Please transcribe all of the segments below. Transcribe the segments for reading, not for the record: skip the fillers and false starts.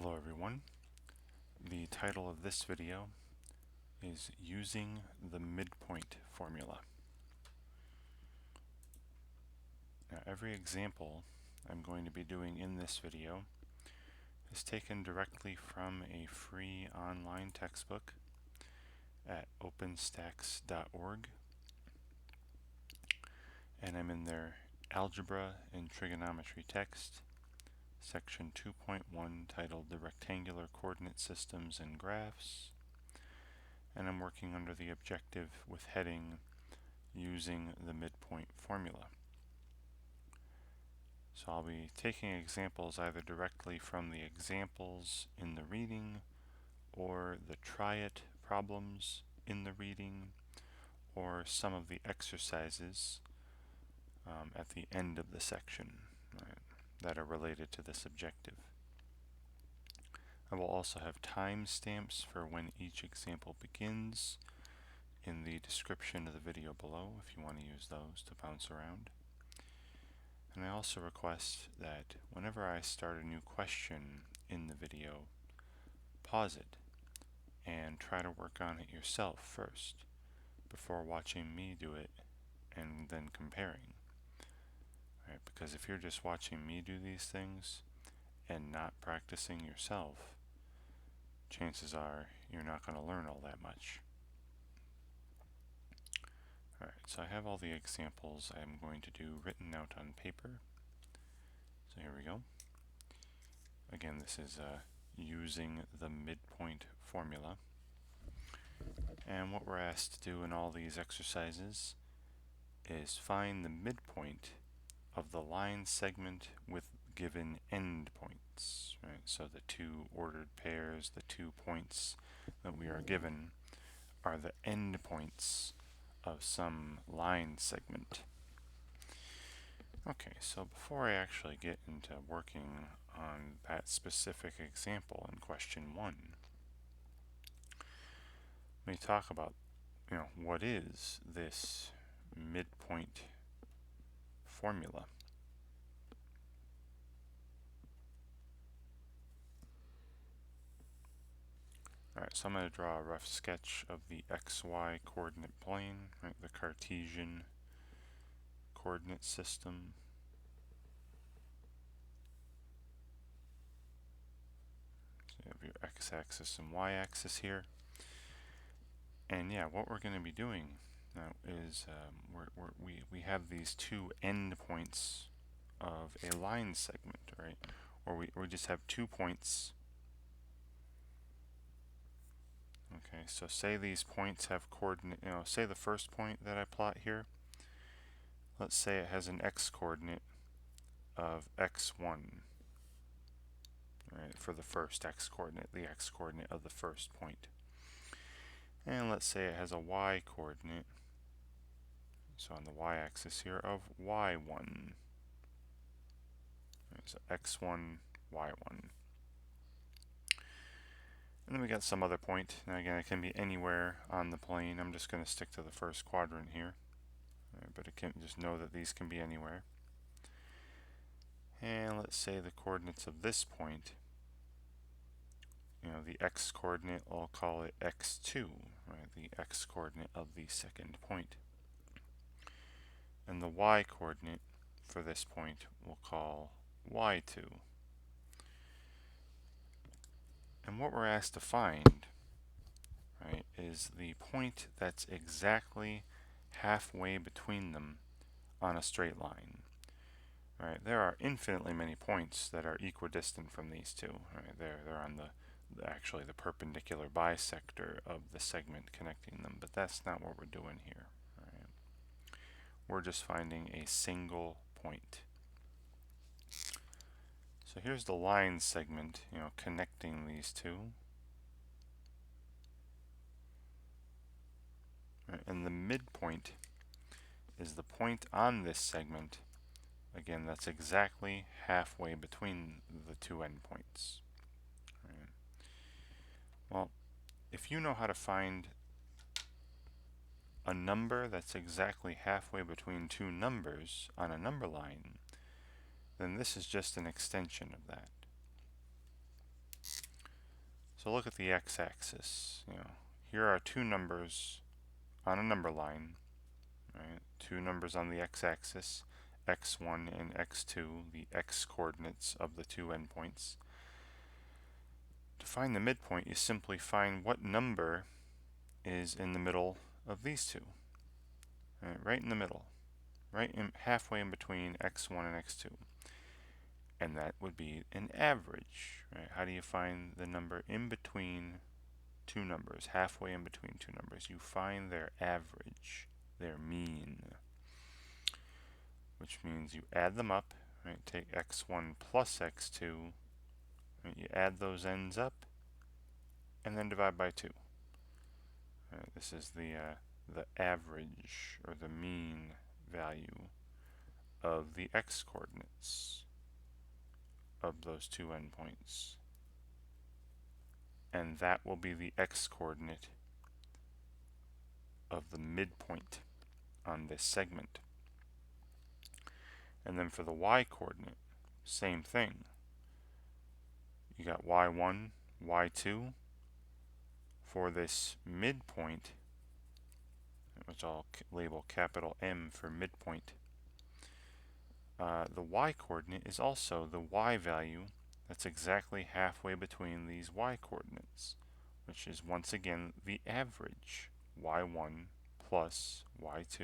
Hello everyone. The title of this video is Using the Midpoint Formula. Now every example I'm going to be doing in this video is taken directly from a free online textbook at openstacks.org, and I'm in their Algebra and Trigonometry text, section 2.1, titled The Rectangular Coordinate Systems and Graphs, and I'm working under the objective with heading Using the Midpoint Formula. So I'll be taking examples either directly from the examples in the reading or the try it problems in the reading or some of the exercises at the end of the section, right, that are related to this objective. I will also have timestamps for when each example begins in the description of the video below if you want to use those to bounce around. And I also request that whenever I start a new question in the video, pause it and try to work on it yourself first before watching me do it and then comparing. Right? Because if you're just watching me do these things and not practicing yourself, chances are you're not going to learn all that much. Alright, so I have all the examples I'm going to do written out on paper. So here we go. Again, this is using the midpoint formula. And what we're asked to do in all these exercises is find the midpoint of the line segment with given endpoints. Right? So the two ordered pairs, the 2 points that we are given, are the endpoints of some line segment. Okay, so before I actually get into working on that specific example in question 1, let me talk about, what is this midpoint formula? Alright, so I'm going to draw a rough sketch of the XY coordinate plane, right, the Cartesian coordinate system. So you have your x-axis and y-axis here. And yeah, what we're going to be doing now is we have these 2 endpoints of a line segment, right? Or we just have 2 points. Okay, so say these points have coordinate, say the first point that I plot here, let's say it has an x-coordinate of x1, right, for the first x-coordinate, the x-coordinate of the first point. And let's say it has a y-coordinate, so on the y-axis here, of y1. Right, so x1, y1. And then we got some other point. Now again, it can be anywhere on the plane. I'm just going to stick to the first quadrant here. Right, but it can just know that these can be anywhere. And let's say the coordinates of this point, the x-coordinate, I'll call it x2, right, the x-coordinate of the second point. And the y-coordinate for this point we'll call y2. And what we're asked to find, right, is the point that's exactly halfway between them on a straight line. Right, there are infinitely many points that are equidistant from these two. Right, they're on actually the perpendicular bisector of the segment connecting them, but that's not what we're doing here. Right? We're just finding a single point. So here's the line segment, connecting these two. Right, and the midpoint is the point on this segment. Again, that's exactly halfway between the 2 endpoints. Right. Well, if you know how to find a number that's exactly halfway between 2 numbers on a number line, then this is just an extension of that. So look at the x-axis. Here are two numbers on a number line, right? Two numbers on the x-axis, x1 and x2, the x-coordinates of the two endpoints. To find the midpoint, you simply find what number is in the middle of these two, right in the middle, halfway in between x1 and x2. And that would be an average, right? How do you find the number in between two numbers, halfway in between two numbers? You find their average, their mean, which means you add them up, right? Take x1 plus x2, right? You add those ends up, and then divide by 2. Right? This is the average, or the mean value of the x-coordinates of those two endpoints. And that will be the x-coordinate of the midpoint on this segment. And then for the y-coordinate, same thing. You got y1, y2 for this midpoint, which I'll label capital M for midpoint. The y-coordinate is also the y value that's exactly halfway between these y-coordinates, which is once again the average, y1 plus y2.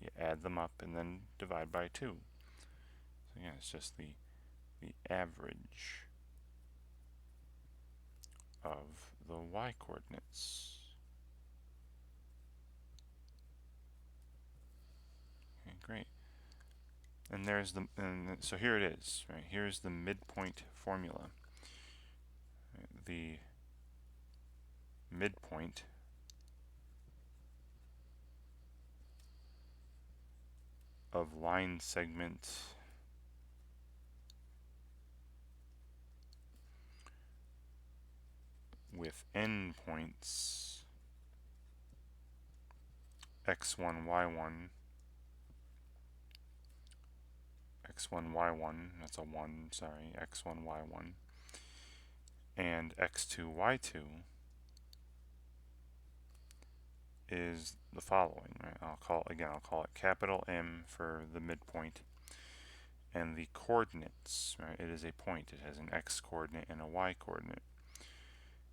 You add them up and then divide by 2. So yeah, it's just the average of the y-coordinates. Okay, great. And so here it is, right? Here's the midpoint formula. The midpoint of line segment with endpoints x1, y1, that's a 1, sorry, x1, y1, and x2, y2 is the following, right? I'll call it capital M for the midpoint, and the coordinates, right? It is a point. It has an x-coordinate and a y-coordinate.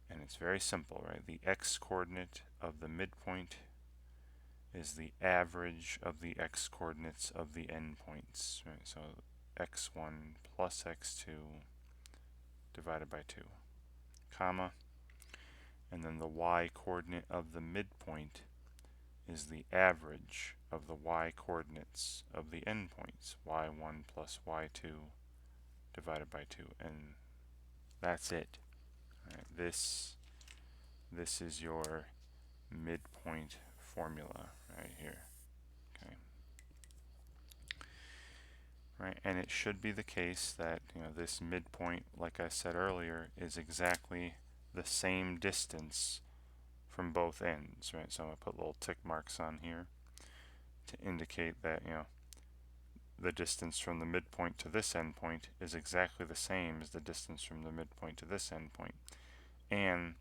And it's very simple, right? The x-coordinate of the midpoint is the average of the x-coordinates of the endpoints, right? So x1 plus x2 divided by 2, comma, and then the y-coordinate of the midpoint is the average of the y-coordinates of the endpoints, y1 plus y2 divided by 2, and that's it. Right, this is your midpoint formula right here. Okay. Right, and it should be the case that this midpoint, like I said earlier, is exactly the same distance from both ends. Right, so I'm gonna put little tick marks on here to indicate that the distance from the midpoint to this endpoint is exactly the same as the distance from the midpoint to this endpoint, and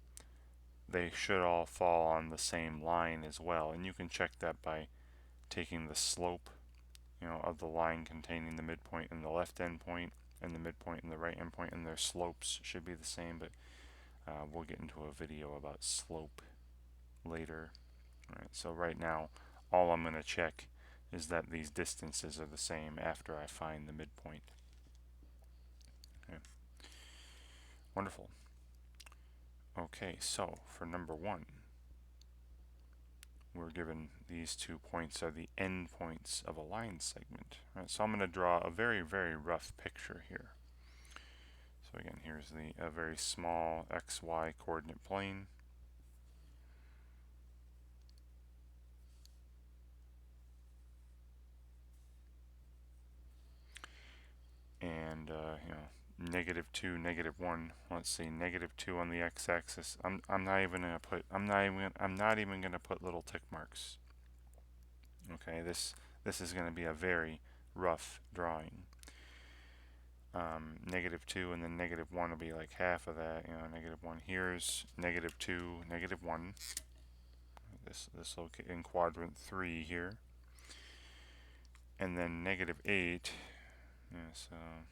they should all fall on the same line as well. And you can check that by taking the slope of the line containing the midpoint and the left endpoint and the midpoint and the right endpoint, and their slopes should be the same, but we'll get into a video about slope later. Right, so right now all I'm going to check is that these distances are the same after I find the midpoint. Okay. Wonderful. Okay, so for number 1, we're given these 2 points are the endpoints of a line segment. Right, so I'm going to draw a very, very rough picture here. So again, here's a very small xy coordinate plane. And -2, -1. Let's see, -2 on the x-axis. I'm not even gonna put little tick marks. Okay, this is going to be a very rough drawing. -2, and then -1 will be like half of that. You know, -1. Here's -2, -1. This in quadrant 3 here, and then -8. Yeah, so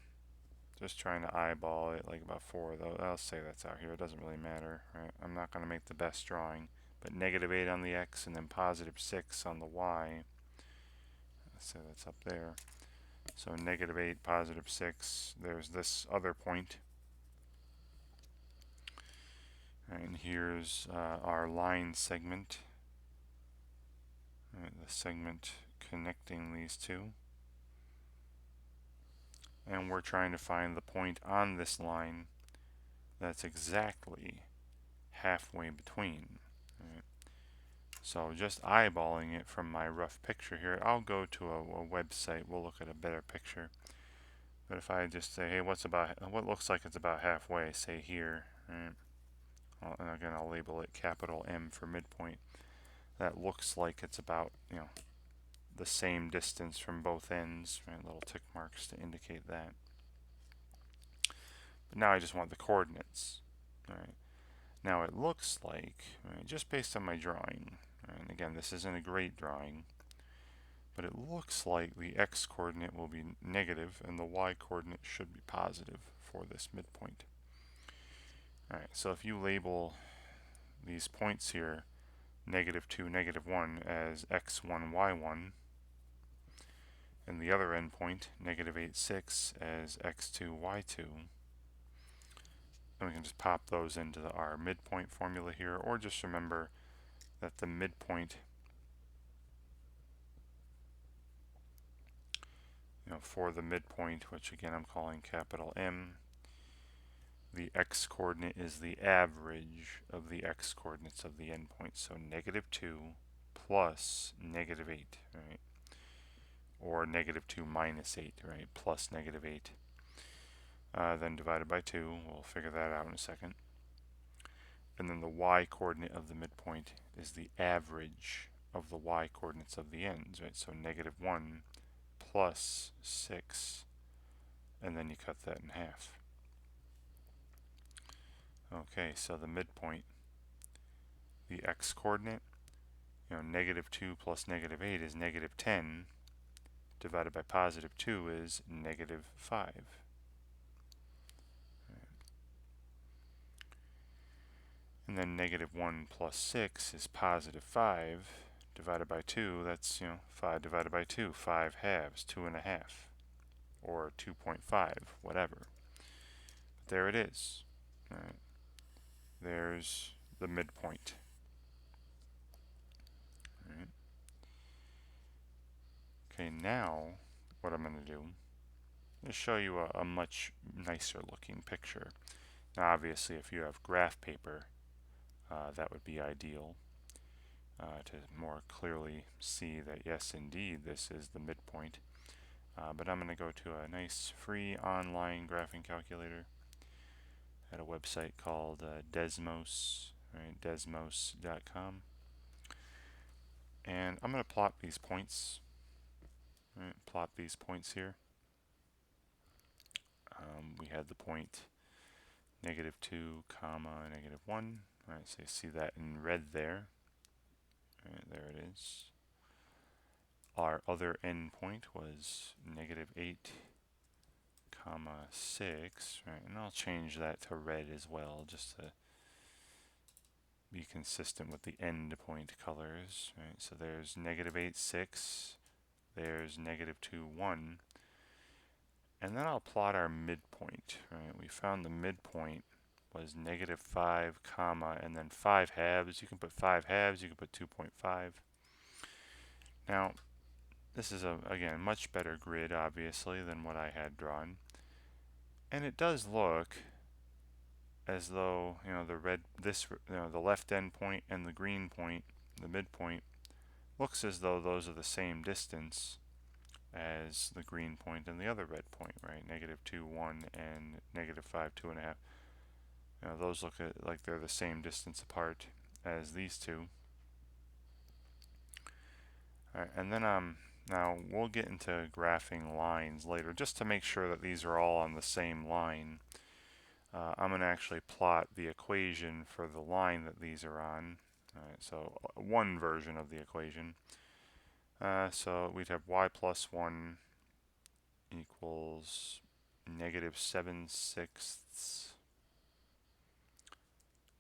just trying to eyeball it, like about 4 of those. I'll say that's out here. It doesn't really matter, right? I'm not going to make the best drawing, but -8 on the x, and then +6 on the y. So that's up there. So -8, +6. There's this other point. And here's our line segment. Right, the segment connecting these two. And we're trying to find the point on this line that's exactly halfway between. Right. So just eyeballing it from my rough picture here, I'll go to a website, we'll look at a better picture. But if I just say, hey, what looks like it's about halfway, say here, right? And again, I'll label it capital M for midpoint. That looks like it's about, the same distance from both ends, right? Little tick marks to indicate that. But now I just want the coordinates, right? Now it looks like, right, just based on my drawing, and again, this isn't a great drawing, but it looks like the x coordinate will be negative and the y coordinate should be positive for this midpoint. Alright, so if you label these points here, -2, -1 as x1, y1, and the other endpoint, -8, 6 as x2, y2, then we can just pop those into our midpoint formula here, or just remember that the midpoint, for the midpoint, which again I'm calling capital M, the x coordinate is the average of the x coordinates of the endpoint. So -2 plus -8, right? Or -2 minus 8, right? Plus -8. Then divided by 2, we'll figure that out in a second. And then the y coordinate of the midpoint is the average of the y coordinates of the ends, right? So -1 plus 6, and then you cut that in half. Okay, so the midpoint, the x coordinate, -2 plus -8 is -10, divided by +2 is -5. And then -1 plus 6 is +5, divided by 2, that's, 5 divided by 2, 5 halves, 2.5, or 2.5, whatever. But there it is. All right. There's the midpoint. All right. Okay, now what I'm going to do is show you a much nicer looking picture. Now obviously if you have graph paper, that would be ideal to more clearly see that yes indeed this is the midpoint. But I'm going to go to a nice free online graphing calculator at a website called Desmos, right, desmos.com. And I'm going to plot these points, right, plot these points here. We had the point -2, comma, -1. Right, so you see that in red there. Right, there it is. Our other endpoint was -8, comma 6, right, and I'll change that to red as well, just to be consistent with the endpoint colors, right? So there's -8, 6, there's -2, 1, and then I'll plot our midpoint, right? We found the midpoint was -5, comma, and then 5 halves. You can put 5 halves, you can put 2.5. Now, this is again much better grid, obviously, than what I had drawn, and it does look as though the left end point and the green point, the midpoint, looks as though those are the same distance as the green point and the other red point, right? -2, 1, and -5, 2.5. Those look like they're the same distance apart as these two. All right, and then Now we'll get into graphing lines later just to make sure that these are all on the same line. I'm going to actually plot the equation for the line that these are on. Alright, so one version of the equation. So we'd have y plus 1 equals negative 7/6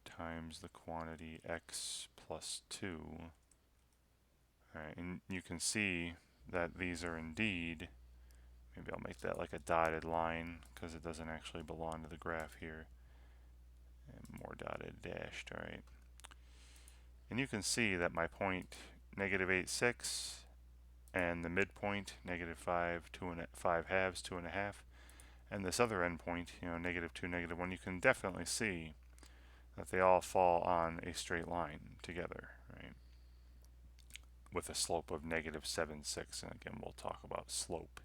times the quantity x plus 2. Alright, and you can see that these are indeed, maybe I'll make that like a dotted line because it doesn't actually belong to the graph here. And more dotted, dashed, alright. And you can see that my point negative 8/6 and the midpoint negative 5, 5 halves, 2.5, and this other endpoint, negative 2, negative 1, you can definitely see that they all fall on a straight line together, right? With a slope of negative 7/6, and again, we'll talk about slope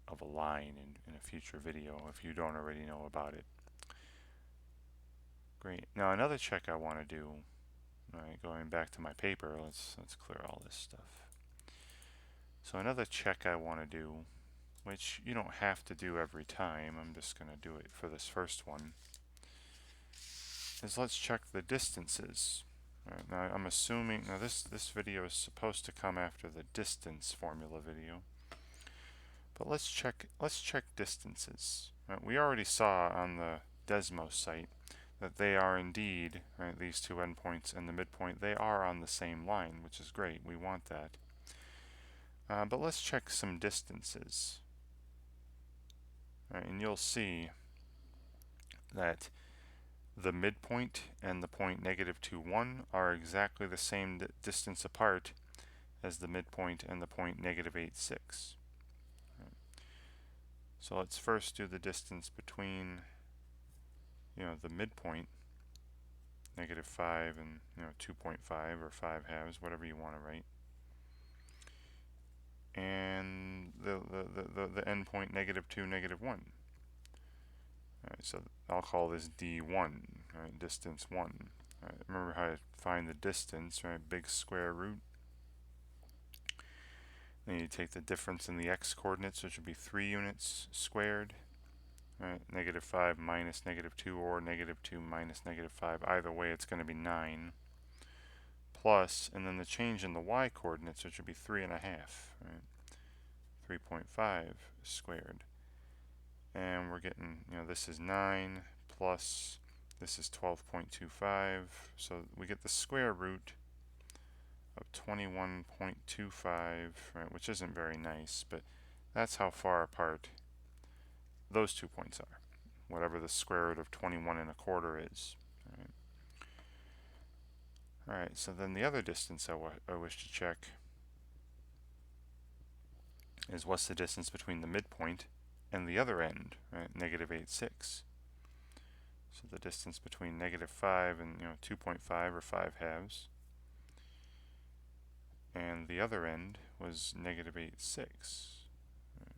of a line in a future video if you don't already know about it. Great. Now another check I want to do, all right, going back to my paper, let's clear all this stuff. So another check I want to do, which you don't have to do every time, I'm just going to do it for this first one, is let's check the distances. Right, now I'm assuming, now this video is supposed to come after the distance formula video, but let's check distances. Right, we already saw on the Desmos site that they are indeed, right, these two endpoints and the midpoint, they are on the same line, which is great. We want that. But let's check some distances. Right, and you'll see that the midpoint and the point negative 2, 1 are exactly the same distance apart as the midpoint and the point negative 8/6. Right. So let's first do the distance between, the midpoint, negative 5, and 2.5 or 5 halves, whatever you want to write, and the endpoint negative 2, negative 1. Alright, so I'll call this D1, right, distance 1. Right, remember how to find the distance, right? Big square root. Then you take the difference in the x coordinates, which would be 3 units squared. Right, negative 5 minus negative 2, or negative 2 minus negative 5. Either way, it's going to be 9. Plus, and then the change in the y coordinates, which would be 3.5, right? 3.5 squared. And we're getting, this is 9 plus this is 12.25, so we get the square root of 21.25, right, which isn't very nice, but that's how far apart those 2 points are, whatever the square root of 21.25 is. Alright, so then the other distance I wish to check is what's the distance between the midpoint and the other end, right, negative 8/6. So the distance between negative 5 and 2.5 or 5 halves, and the other end was negative 8/6. Right.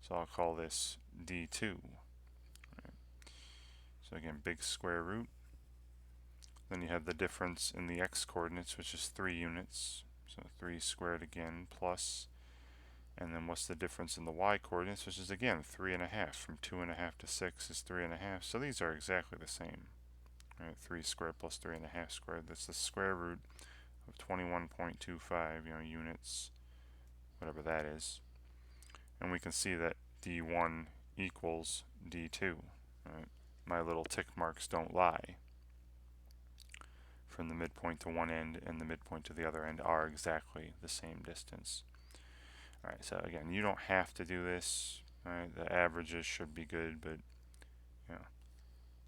So I'll call this D2. Right. So again, big square root. Then you have the difference in the x coordinates, which is 3 units. So 3 squared again, plus, and then what's the difference in the y coordinates, which is again 3.5. From 2.5 to 6 is 3.5. So these are exactly the same. Right? 3 squared plus 3.5 squared. That's the square root of 21.25, units, whatever that is. And we can see that D1 equals D2. Right? My little tick marks don't lie. From the midpoint to one end and the midpoint to the other end are exactly the same distance. Alright, so again, you don't have to do this. Alright, the averages should be good, but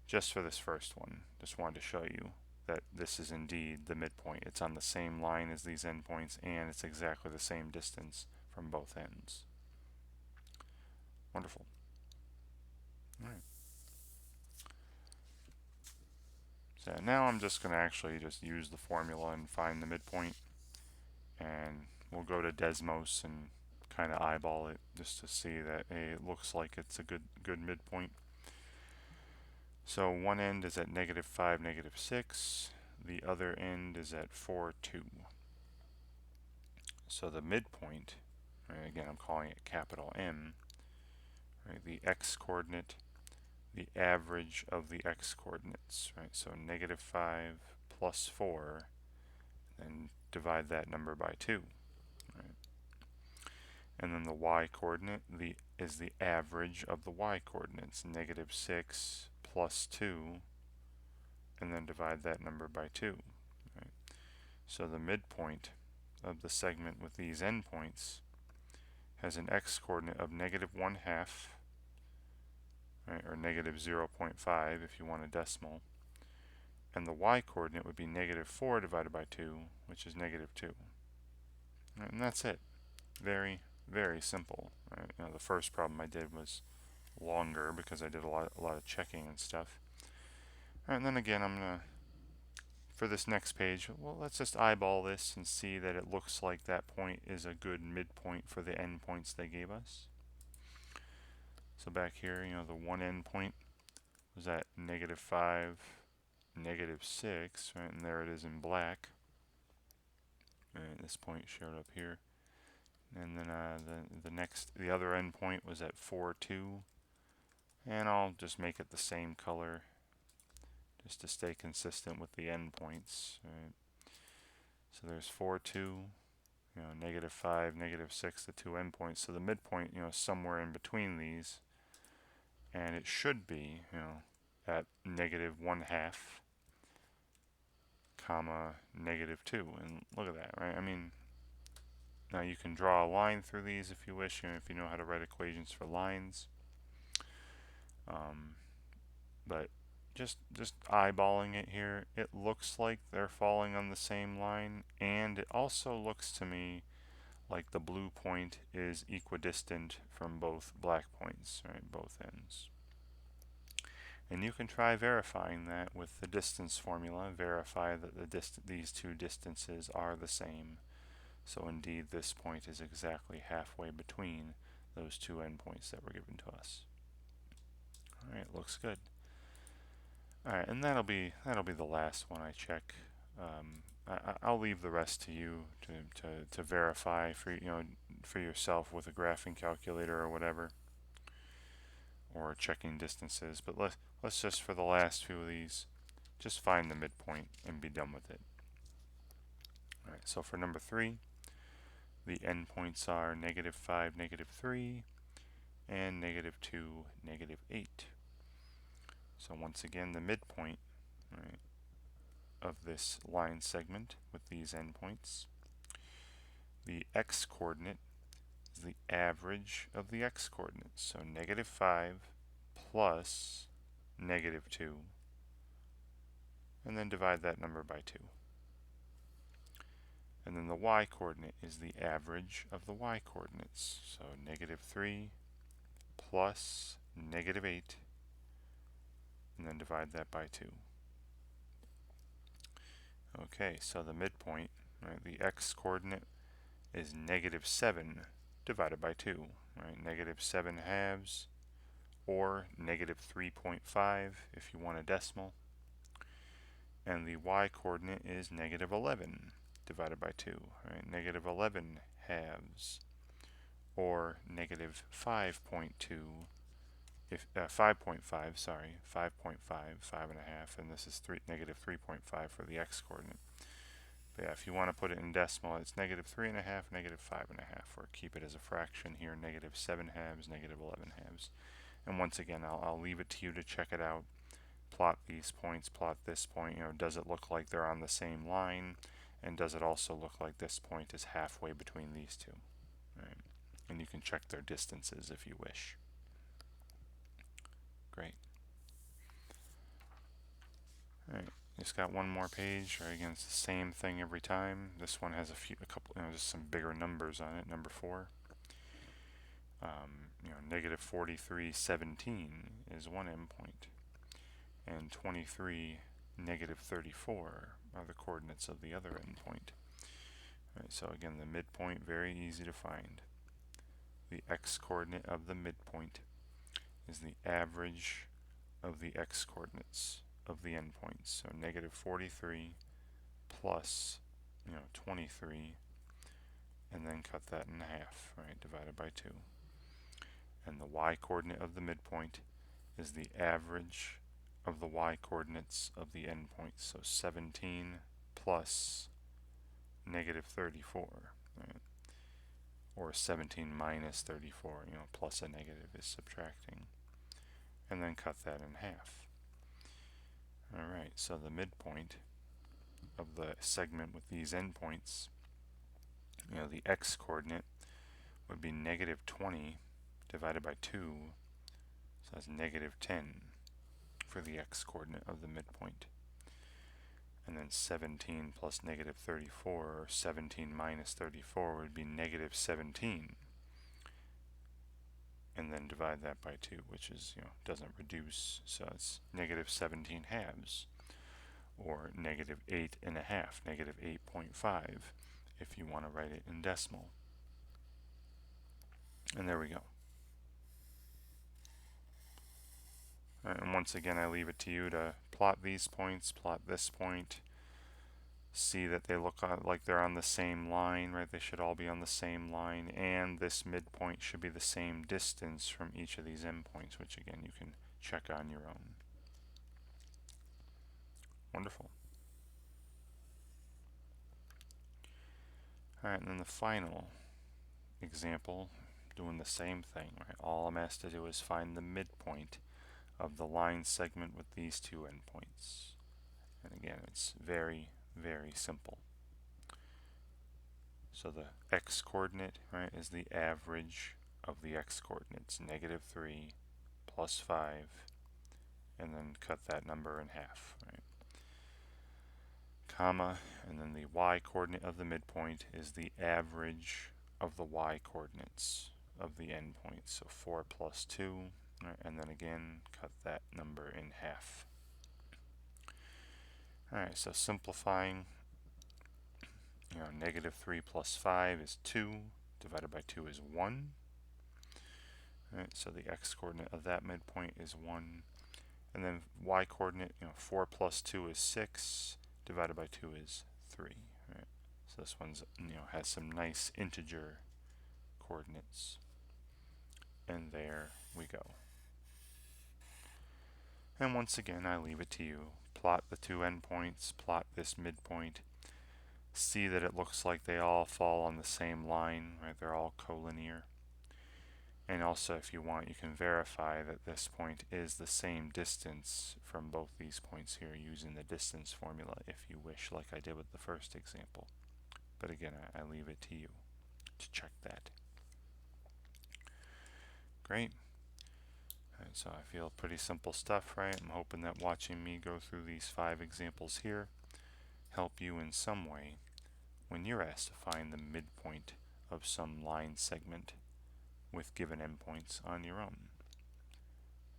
just for this first one, just wanted to show you that this is indeed the midpoint. It's on the same line as these endpoints, and it's exactly the same distance from both ends. Wonderful. Alright. So now I'm just going to actually just use the formula and find the midpoint, and we'll go to Desmos and kind of eyeball it just to see that it looks like it's a good midpoint. So one end is at negative 5, negative 6. The other end is at 4, 2. So the midpoint Right? Again, I'm calling it capital M. Right? The x-coordinate, the average of the x-coordinates. Right? So negative 5 plus 4, and divide that number by 2. Right? And then the y-coordinate is the average of the y-coordinates, negative 6 plus 2, and then divide that number by 2. Right? So the midpoint of the segment with these endpoints has an x-coordinate of negative 1/2, right, or negative 0.5 if you want a decimal, and the y-coordinate would be negative 4 divided by 2, which is negative 2. Right, and that's it. Very, very simple. Right? You know, the first problem I did was longer because I did a lot of checking and stuff. And then again, I'm going to, for this next page, well, let's just eyeball this and see that it looks like that point is a good midpoint for the endpoints they gave us. So back here, you know, the one endpoint was at negative 5, negative 6, right? And there it is in black. And this point showed up here. And then the other endpoint was at 4, 2. And I'll just make it the same color just to stay consistent with the endpoints. Right? So there's 4, 2, you know, negative 5, negative 6, the two endpoints. So the midpoint, you know, somewhere in between these. And it should be, you know, at negative 1/2, comma, negative 2. And look at that, right? I mean, now you can draw a line through these if you wish, you know, if you know how to write equations for lines. But just eyeballing it here, it looks like they're falling on the same line, and it also looks to me like the blue point is equidistant from both black points, right, both ends. And you can try verifying that with the distance formula, verify that these two distances are the same. So indeed this point is exactly halfway between those two endpoints that were given to us. Alright, looks good. Alright, and that'll be the last one I check. I'll leave the rest to you to verify for yourself with a graphing calculator or whatever, or checking distances. But let's just, for the last few of these, just find the midpoint and be done with it. Alright, so for number 3, the endpoints are negative 5, negative 3, and negative 2, negative 8. So once again, the midpoint, right, of this line segment with these endpoints, the x-coordinate is the average of the x-coordinates. So negative 5 plus negative 2, and then divide that number by 2. And then the y-coordinate is the average of the y-coordinates. So negative 3 plus negative 8, and then divide that by 2. Okay, so the midpoint, right, the x-coordinate is negative 7 divided by 2, right? Negative 7/2, or negative 3.5 if you want a decimal. And the y-coordinate is negative 11 divided by 2, right? Negative 11/2, or negative 5.2, if 5.5, sorry, 5.5, 5.5, and this is negative 3.5 for the x-coordinate. But yeah, if you want to put it in decimal, it's negative 3.5, negative 5.5, or keep it as a fraction here, negative 7/2, negative 11/2. And once again, I'll leave it to you to check it out. Plot these points, plot this point. You know, does it look like they're on the same line? And does it also look like this point is halfway between these two? Right? And you can check their distances if you wish. Great. Alright, just got one more page. Right, again, it's the same thing every time. This one has a couple, just some bigger numbers on it. Number 4. Negative 43/17 is one endpoint, and 23, negative 34 are the coordinates of the other endpoint. Right, so again, the midpoint, very easy to find. The x-coordinate of the midpoint is the average of the x-coordinates of the endpoints. So negative 43 plus 23 and then cut that in half, right, divided by 2. And the y-coordinate of the midpoint is the average of the y-coordinates of the endpoints, so 17 plus negative 34, right? Or 17 minus 34, plus a negative is subtracting, and then cut that in half. Alright, so the midpoint of the segment with these endpoints, the x-coordinate would be negative 20 divided by 2, so that's negative 10 for the x-coordinate of the midpoint. And then 17 plus negative 34, or 17 minus 34, would be negative 17. And then divide that by 2, which is, doesn't reduce, so it's negative 17 halves, or negative 8.5, negative 8.5, if you want to write it in decimal. And there we go. And once again, I leave it to you to plot these points, plot this point, see that they look like they're on the same line, right? They should all be on the same line, and this midpoint should be the same distance from each of these endpoints, which again you can check on your own. Wonderful. Alright, and then the final example, doing the same thing, right? All I'm asked to do is find the midpoint of the line segment with these two endpoints. And again, it's very, very simple. So the x-coordinate, right, is the average of the x-coordinates, negative 3 plus 5, and then cut that number in half, right? Comma, and then the y-coordinate of the midpoint is the average of the y-coordinates of the endpoint, so 4 plus 2, right, and then again cut that number in half. Alright, so simplifying, negative 3 plus 5 is 2, divided by 2 is 1. Alright, so the x-coordinate of that midpoint is 1. And then y-coordinate, 4 plus 2 is 6, divided by 2 is 3. Right? So this one's, has some nice integer coordinates. And there we go. And once again, I leave it to you. Plot the two endpoints, plot this midpoint, see that it looks like they all fall on the same line, right? They're all collinear. And also, if you want, you can verify that this point is the same distance from both these points here using the distance formula if you wish, like I did with the first example. But again, I leave it to you to check that. Great. Alright, so I feel pretty simple stuff, right? I'm hoping that watching me go through these 5 examples here help you in some way when you're asked to find the midpoint of some line segment with given endpoints on your own.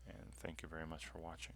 And thank you very much for watching.